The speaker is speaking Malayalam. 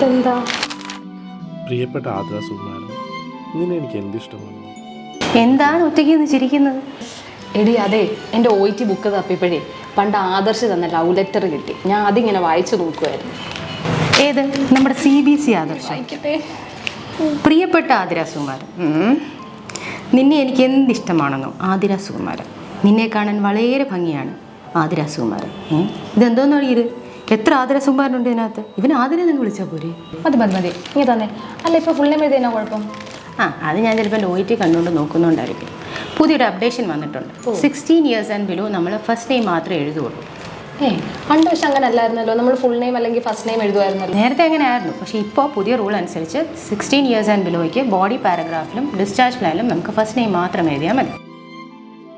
എന്താ? പ്രിയപ്പെട്ട ആദ്ര സുകുമാരൻ, നിന്നെ എനിക്ക് എന്തിഷ്ടമാണ്. എന്താണ് ഒറ്റയ്ക്ക് നിന്ന് ചിരിക്കുന്നത്? എടി അതെ, എൻ്റെ OIT ബുക്ക് തപ്പിയപ്പോഴേ പണ്ട് ആദർശ് തന്ന ലവ് ലെറ്റർ കിട്ടി. ഞാൻ അതിങ്ങനെ വായിച്ചു നോക്കുമായിരുന്നു. ഏത്? നമ്മുടെ CBC ആദർശം. വായിക്കട്ടെ. പ്രിയപ്പെട്ട ആതിര സുകുമാരൻ, നിന്നെ എനിക്ക് എന്തിഷ്ടമാണെന്നോ ആതിര സുകുമാരൻ. നിന്നെ കാണാൻ വളരെ ഭംഗിയാണ് ആതിര സുകുമാരൻ. ഇതെന്തോന്നോ ഇത്? എത്ര ആതിര സുകുമാരനുണ്ട് ഇതിനകത്ത്? ഇവന് ആതിര നിങ്ങൾ വിളിച്ചാൽ പോരെ? മതി ഇങ്ങനെ തന്നെ. അല്ല, ഇപ്പോൾ ഫുൾ നെയിം എഴുതിയാൽ കുഴപ്പം? അത് ഞാൻ ചിലപ്പോൾ എൻ്റെ OIT കണ്ടുകൊണ്ട് നോക്കുന്നുണ്ടായിരിക്കും. പുതിയൊരു അപ്ഡേഷൻ വന്നിട്ടുണ്ട്. 16 years and below നമ്മൾ ഫസ്റ്റ് നെയിം മാത്രമേ എഴുതുള്ളൂ. പണ്ട് പക്ഷെ അങ്ങനെ അല്ലായിരുന്നല്ലോ. നമ്മൾ ഫുൾ നെയിം അല്ലെങ്കിൽ ഫസ്റ്റ് നെയിം എഴുതുമായിരുന്നല്ലോ. നേരത്തെ അങ്ങനെ ആയിരുന്നു. പക്ഷേ ഇപ്പോൾ പുതിയ റൂൾ അനുസരിച്ച് 16 years and belowയ്ക്ക് ബോഡി പാരഗ്രാഫിലും ഡിസ്ചാർജ് പ്ലാനിലും നമുക്ക് ഫസ്റ്റ് നെയിം മാത്രം എഴുതിയാൽ മതി.